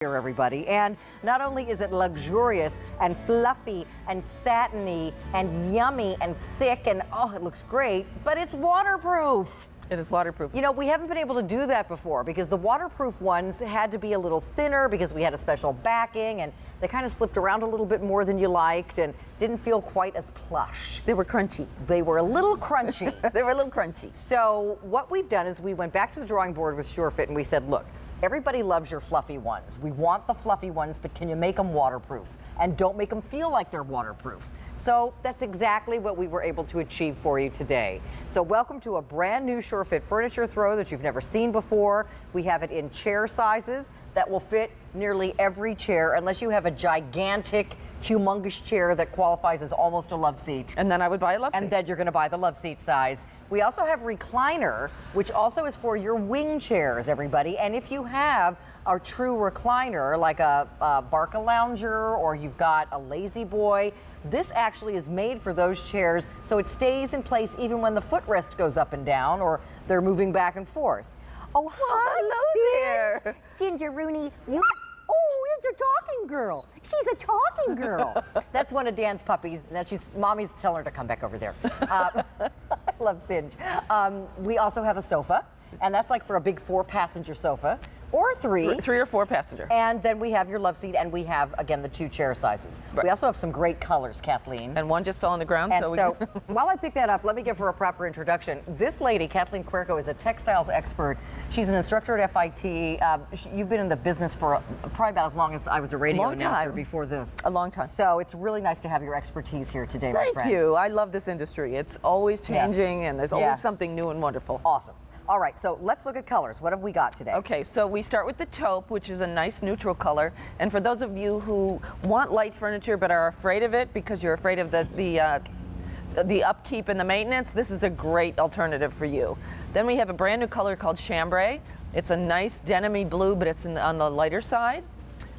Here, everybody. And not only is it luxurious and fluffy and satiny and yummy and thick and oh, it looks great, but it's waterproof. It is waterproof. You know, we haven't been able to do that before because the waterproof ones had to be a little thinner because we had a special backing and they kind of slipped around a little bit more than you liked and didn't feel quite as plush. They were crunchy. They were a little crunchy. They were a little crunchy. So what we've done is we went back to the drawing board with SureFit and we said, look, everybody loves your fluffy ones. We want the fluffy ones, but can you make them waterproof? And don't make them feel like they're waterproof. So that's exactly what we were able to achieve for you today. So welcome to a brand new SureFit furniture throw that you've never seen before. We have it in chair sizes that will fit nearly every chair, unless you have a gigantic, humongous chair that qualifies as almost a love seat. And then I would buy a love seat. And then you're going to buy the love seat size. We also have recliner, which also is for your wing chairs, everybody. And if you have a true recliner, like a Barca Lounger, or you've got a Lazy Boy, this actually is made for those chairs, so it stays in place even when the footrest goes up and down, or they're moving back and forth. Oh, hi, hello there. Ginger Rooney. Oh, you're a talking girl. She's a talking girl. That's one of Dan's puppies. Now mommy's telling her to come back over there. I love Singe. We also have a sofa, and that's like for a big 4-passenger sofa. Or three. 3 or 4 passenger. And then we have your love seat, and we have, again, the 2 chair sizes. Right. We also have some great colors, Kathleen. And one just fell on the ground. And so while I pick that up, let me give her a proper introduction. This lady, Kathleen Querco, is a textiles expert. She's an instructor at FIT. You've been in the business for probably about as long as I was a radio announcer before this. A long time. So it's really nice to have your expertise here today, my friend. Thank you. I love this industry. It's always changing, and there's always something new and wonderful. Awesome. All right, so let's look at colors. What have we got today? Okay, so we start with the taupe, which is a nice neutral color. And for those of you who want light furniture but are afraid of it because you're afraid of the upkeep and the maintenance, this is a great alternative for you. Then we have a brand new color called chambray. It's a nice denim-y blue, but it's on the lighter side.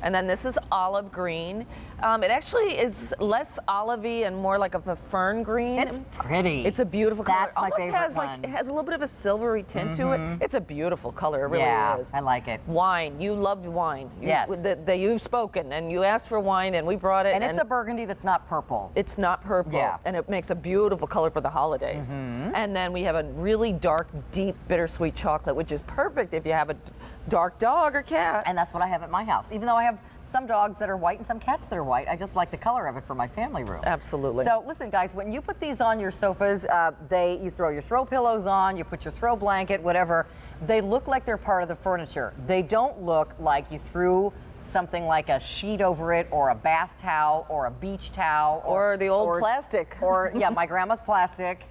And then this is olive green. It actually is less olivey and more like a fern green. It's pretty. It's a beautiful color. That's my favorite one. It has a little bit of a silvery tint to it. It's a beautiful color. It really is. I like it. Wine. You loved wine. Yes. You've spoken, and you asked for wine, and we brought it. And it's a burgundy that's not purple. It's not purple. Yeah. And it makes a beautiful color for the holidays. And then we have a really dark, deep, bittersweet chocolate, which is perfect if you have a dark dog or cat. And that's what I have at my house. Even though I have some dogs that are white and some cats that are white, I just like the color of it for my family room. Absolutely. So listen, guys, when you put these on your sofas, you throw your throw pillows on, you put your throw blanket, whatever. They look like they're part of the furniture. They don't look like you threw something like a sheet over it, or a bath towel, or a beach towel, or the old plastic. Or yeah, my grandma's plastic.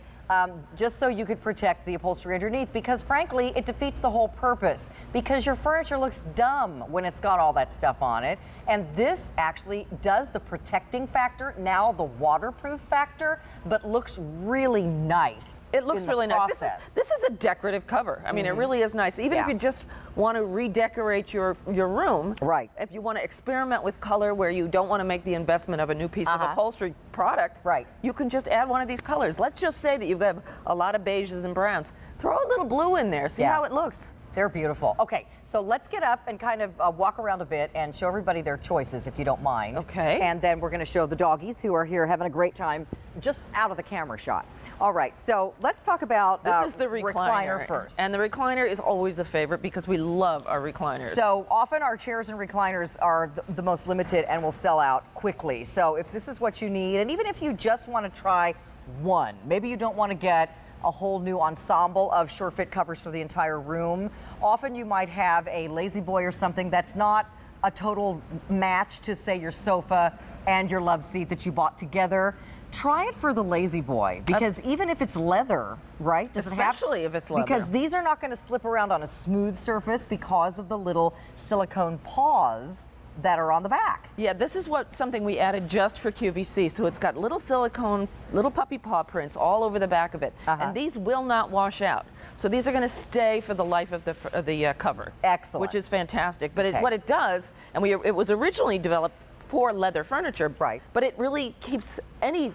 Just so you could protect the upholstery underneath, because frankly, it defeats the whole purpose, because your furniture looks dumb when it's got all that stuff on it. And this actually does the protecting factor, now the waterproof factor, but looks really nice. It looks really nice. This is a decorative cover. I mean, it really is nice. Even if you just want to redecorate your room. Right. If you want to experiment with color where you don't want to make the investment of a new piece of upholstery product. Right. You can just add one of these colors. Let's just say that you've got a lot of beiges and browns. Throw a little blue in there. See how it looks. They're beautiful. Okay, so let's get up and kind of walk around a bit and show everybody their choices, if you don't mind. Okay. And then we're going to show the doggies who are here having a great time just out of the camera shot. All right, so let's talk about this is the recliner first. And the recliner is always a favorite because we love our recliners. So often our chairs and recliners are the most limited and will sell out quickly. So if this is what you need, and even if you just want to try one, maybe you don't want to get a whole new ensemble of SureFit covers for the entire room. Often you might have a Lazy Boy or something that's not a total match to, say, your sofa and your love seat that you bought together. Try it for the Lazy Boy, because even if it's leather, right? Especially if it's leather. Because these are not going to slip around on a smooth surface because of the little silicone paws that are on the back. Yeah, this is something we added just for QVC. So it's got little silicone, little puppy paw prints all over the back of it. And these will not wash out. So these are going to stay for the life of the cover. Excellent. Which is fantastic. But what it does, and it was originally developed for leather furniture, right? But it really keeps any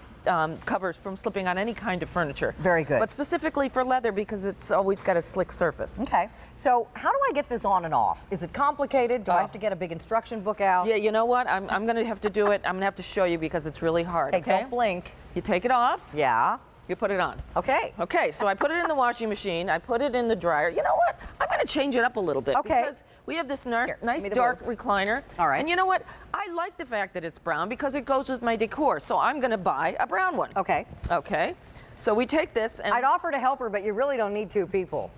covers from slipping on any kind of furniture. Very good. But specifically for leather because it's always got a slick surface. Okay. So how do I get this on and off? Is it complicated? Do I have to get a big instruction book out? Yeah, you know what? I'm going to have to do it. I'm going to have to show you because it's really hard. Hey, don't blink. You take it off. Yeah. You put it on. Okay. Okay, so I put it in the washing machine. I put it in the dryer. You know what? I'm going to change it up a little bit. Okay. Because we have this nice me to dark move. recliner. All right. And you know what? I like the fact that it's brown because it goes with my decor. So I'm going to buy a brown one. Okay. Okay. So we take this and I'd offer to help her, but you really don't need two people.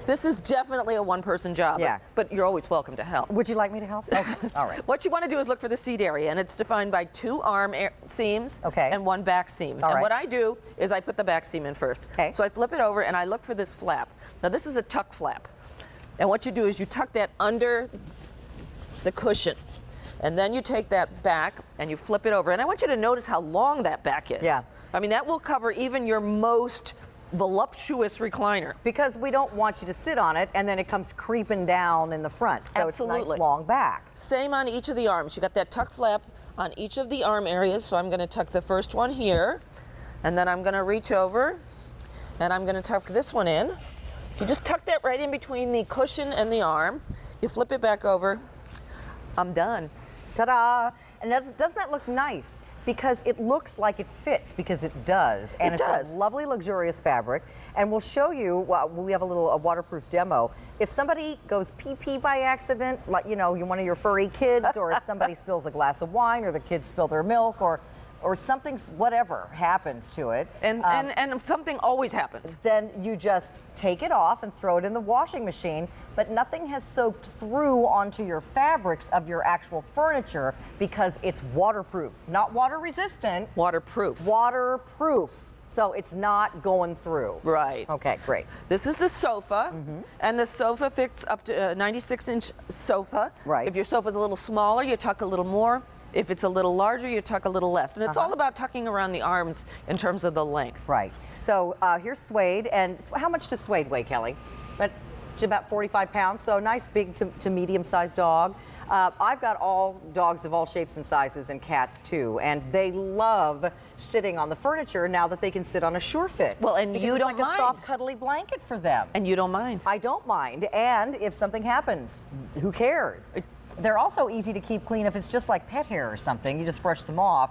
this is definitely a one-person job. Yeah. But you're always welcome to help. Would you like me to help? Okay. All right. What you want to do is look for the seat area, and it's defined by 2 arm seams Okay. and 1 back seam. All and right. what I do is I put the back seam in first. Okay. So I flip it over and I look for this flap. Now this is a tuck flap. And what you do is you tuck that under the cushion. And then you take that back and you flip it over. And I want you to notice how long that back is. Yeah. I mean, that will cover even your most voluptuous recliner. Because we don't want you to sit on it and then it comes creeping down in the front. So it's Absolutely. nice long back. Same on each of the arms. You got that tuck flap on each of the arm areas. So I'm going to tuck the first one here, and then I'm going to reach over, and I'm going to tuck this one in. You just tuck that right in between the cushion and the arm. You flip it back over. I'm done. Ta-da! And doesn't that look nice? Because it looks like it fits, because it does. And It it's does. a lovely, luxurious fabric. And we'll show you, we have a waterproof demo. If somebody goes pee-pee by accident, like, you know, you're one of your furry kids, or if somebody spills a glass of wine, or the kids spill their milk, or something's, whatever happens to it. And something always happens. Then you just take it off and throw it in the washing machine, but nothing has soaked through onto your fabrics of your actual furniture because it's waterproof. Not water resistant, Waterproof. waterproof. So it's not going through. Right. Okay, great. This is the sofa, and the sofa fits up to a 96-inch sofa. Right. If your sofa's a little smaller, you tuck a little more. If it's a little larger, you tuck a little less. And it's all about tucking around the arms in terms of the length. Right. So here's suede, and how much does suede weigh, Kelly? About 45 pounds, so nice big to medium-sized dog. I've got all dogs of all shapes and sizes, and cats too, and they love sitting on the furniture now that they can sit on a SureFit. Well, and because you it's don't like mind. a soft, cuddly blanket for them. And you don't mind. I don't mind, and if something happens, who cares? They're also easy to keep clean if it's just like pet hair or something. You just brush them off.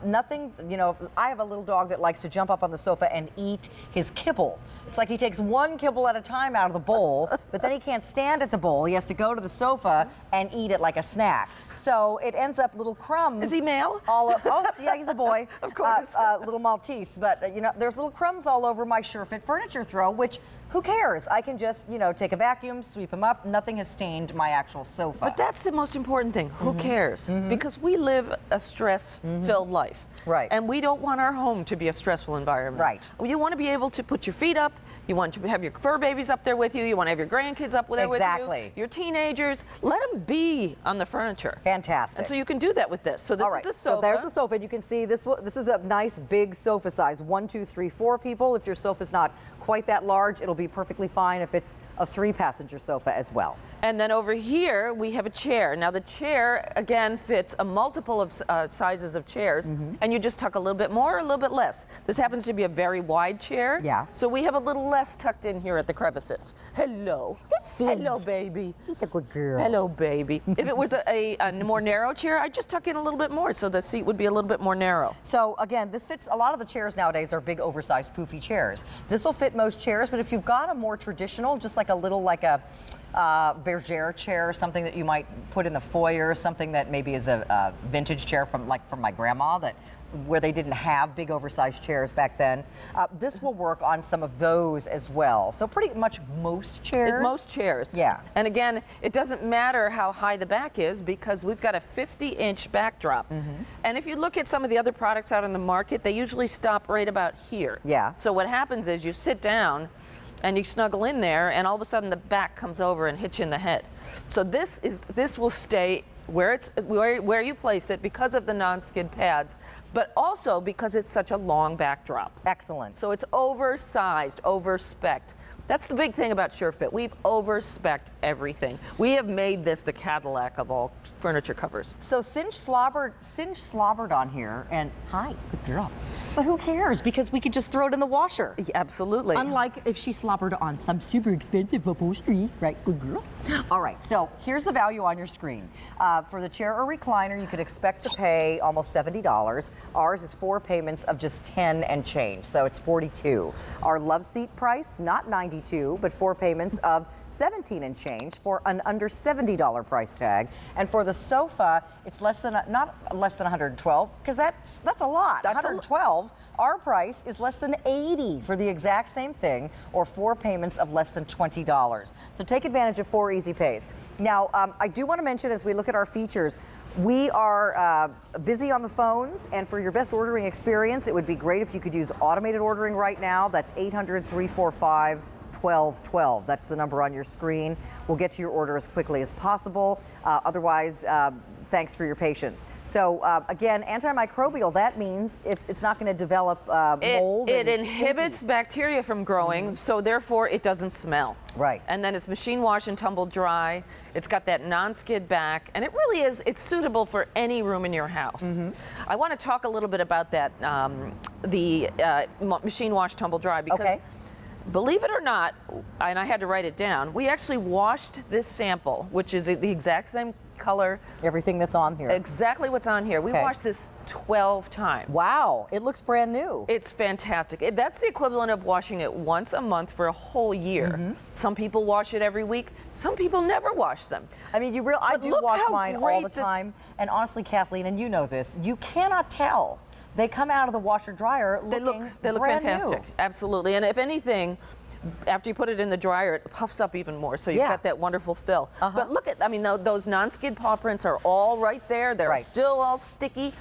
Nothing, you know, I have a little dog that likes to jump up on the sofa and eat his kibble. It's like he takes one kibble at a time out of the bowl, but then he can't stand at the bowl. He has to go to the sofa and eat it like a snack. So it ends up little crumbs. Is he male? Oh, yeah, he's a boy. Of course. Little Maltese. But, you know, there's little crumbs all over my SureFit furniture throw, which, who cares? I can just, you know, take a vacuum, sweep them up. Nothing has stained my actual sofa. But that's the most important thing. Who cares? Because we live a stress-filled life. Right. And we don't want our home to be a stressful environment. Right. You want to be able to put your feet up. You want to have your fur babies up there with you. You want to have your grandkids up there with you. Exactly. Your teenagers. Let them be on the furniture. Fantastic. And so you can do that with this. So this All right, is the sofa. so there's the sofa. And you can see this is a nice big sofa size. 1, 2, 3, 4 people. If your sofa's not quite that large, it'll be perfectly fine if it's a 3-passenger sofa as well. And then over here, we have a chair. Now the chair, again, fits a multiple of sizes of chairs, and you just tuck a little bit more or a little bit less. This happens to be a very wide chair. Yeah. So we have a little less tucked in here at the crevices. Hello. Hello, baby. He's a good girl. Hello, baby. If it was a more narrow chair, I'd just tuck in a little bit more so the seat would be a little bit more narrow. So again, this fits, a lot of the chairs nowadays are big, oversized, poofy chairs. This will fit most chairs, but if you've got a more traditional, just like a little, like a bergère chair, something that you might put in the foyer, something that maybe is a vintage chair from my grandma, that where they didn't have big oversized chairs back then. This will work on some of those as well. So pretty much most chairs. Most chairs. Yeah. And again, it doesn't matter how high the back is because we've got a 50-inch backdrop. And if you look at some of the other products out in the market, they usually stop right about here. Yeah. So what happens is you sit down and you snuggle in there and all of a sudden the back comes over and hits you in the head. So this will stay where you place it because of the non-skid pads, but also because it's such a long backdrop. Excellent. So it's oversized, over-spec'd. That's the big thing about SureFit. We've overspec'd everything. We have made this the Cadillac of all furniture covers. So Singe slobbered on here, and hi, good girl. But who cares? Because we could just throw it in the washer. Absolutely. Unlike if she slobbered on some super expensive upholstery, right, good girl? All right, so here's the value on your screen. For the chair or recliner, you could expect to pay almost $70. Ours is 4 payments of just 10 and change, so it's 42. Our love seat price, not 92, but 4 payments of 17 and change for an under $70 price tag. And for the sofa, it's not less than 112, because that's a lot. That's 112. Our price is less than 80 for the exact same thing, or 4 payments of less than $20. So take advantage of 4 easy pays. Now, I do want to mention, as we look at our features, we are busy on the phones, and for your best ordering experience, it would be great if you could use automated ordering right now. That's 800-345-1212. That's the number on your screen. We'll get to your order as quickly as possible. Otherwise, thanks for your patience. So again, antimicrobial, that means it's not going to develop mold. It inhibits bacteria from growing, so therefore it doesn't smell. Right. And then it's machine wash and tumble dry. It's got that non-skid back, and it really is, it's suitable for any room in your house. I want to talk a little bit about that, the machine wash tumble dry, because believe it or not, and I had to write it down, we actually washed this sample, which is the exact same color. Everything that's on here. Exactly what's on here. We washed this 12 times. Wow, it looks brand new. It's fantastic. That's the equivalent of washing it once a month for a whole year. Some people wash it every week. Some people never wash them. I mean, I do wash mine all the time. And honestly, Kathleen, and you know this, you cannot tell. They come out of the washer dryer looking They look brand fantastic. new. Absolutely. And if anything, after you put it in the dryer, it puffs up even more, so you've got that wonderful fill. But look at, I mean, those non-skid paw prints are all right there. They're still all sticky.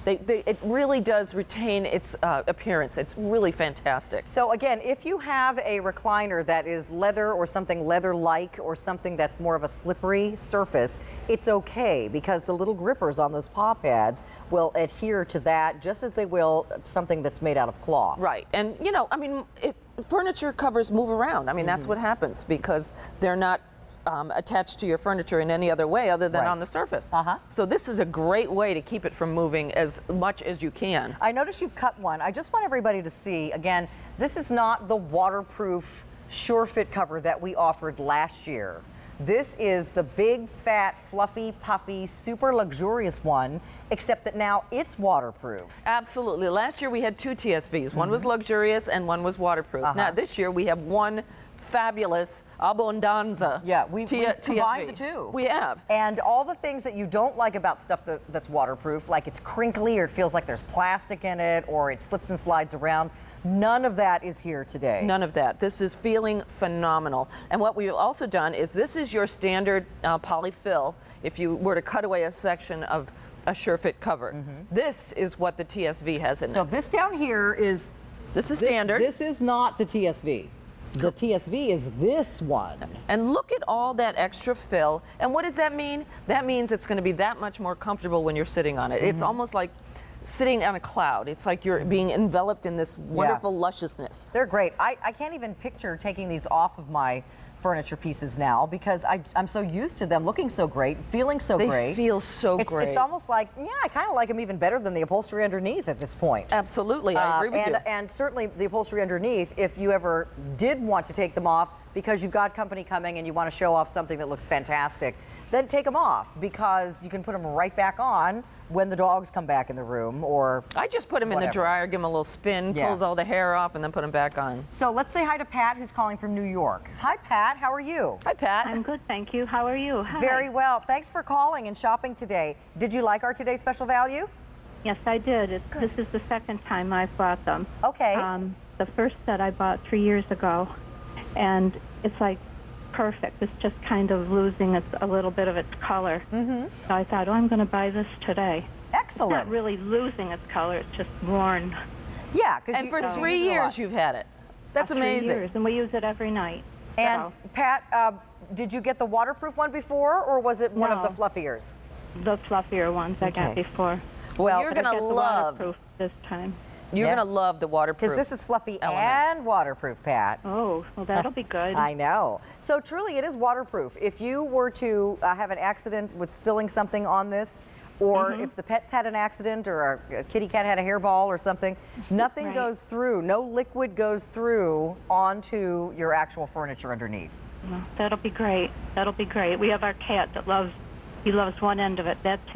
It really does retain its appearance. It's really fantastic. So again, if you have a recliner that is leather or something leather-like, or something that's more of a slippery surface, it's okay, because the little grippers on those paw pads will adhere to that just as they will something that's made out of cloth. Right. And, you know, I mean, furniture covers move around. I mean, that's what happens, because they're not attached to your furniture in any other way other than on the surface. So this is a great way to keep it from moving as much as you can. I notice you've cut one. I just want everybody to see, again, this is not the waterproof SureFit cover that we offered last year. This is the big, fat, fluffy, puffy, super luxurious one, except that now it's waterproof. Absolutely. Last year we had 2 TSVs. One was luxurious and one was waterproof. Now this year we have one fabulous abundanza. Yeah, we've combined the two. We have. And all the things that you don't like about stuff that's waterproof, like it's crinkly, or it feels like there's plastic in it, or it slips and slides around, none of that is here today. None of that. This is feeling phenomenal. And what we've also done is, this is your standard polyfill if you were to cut away a section of a SureFit cover. This is what the TSV has in it. So this down here is... This is standard. This is not the TSV. The TSV is this one. And look at all that extra fill. And what does that mean? That means it's going to be that much more comfortable when you're sitting on it. It's almost like sitting on a cloud. It's like you're being enveloped in this wonderful lusciousness. They're great. I can't even picture taking these off of my furniture pieces now, because I'm so used to them looking so great, feeling so great. They feel so great. It's almost like, I kind of like them even better than the upholstery underneath at this point. Absolutely, I agree with you. And certainly the upholstery underneath, if you ever did want to take them off because you've got company coming and you want to show off something that looks fantastic, then take them off, because you can put them right back on when the dogs come back in the room, or I just put them in the dryer, give them a little spin, pulls all the hair off, and then put them back on. So let's say hi to Pat, who's calling from New York. Hi, Pat. How are you? Hi, Pat. I'm good, thank you. How are you? Hi. Very well. Thanks for calling and shopping today. Did you like our today's special value? Yes, I did. This is the second time I've bought them. Okay. The first set I bought 3 years ago, and it's like perfect. It's just kind of losing a little bit of its color. So I thought, I'm going to buy this today. Excellent. It's not really losing its color. It's just worn. Yeah. And for 3 years you've had it. That's amazing. 3 years, and we use it every night. And Pat, did you get the waterproof one before, or was it one of the fluffiers? The fluffier ones I got before. Well, you're But I going to got the love waterproof this time. You're Yeah. going to love the waterproof. Because this is fluffy element. and waterproof, Pat. Oh, well, that'll be good. I know. So truly, it is waterproof. If you were to have an accident with spilling something on this, or if the pets had an accident, or a kitty cat had a hairball or something, nothing Right. goes through. No liquid goes through onto your actual furniture underneath. Well, that'll be great. That'll be great. We have our cat that loves one end of it. That's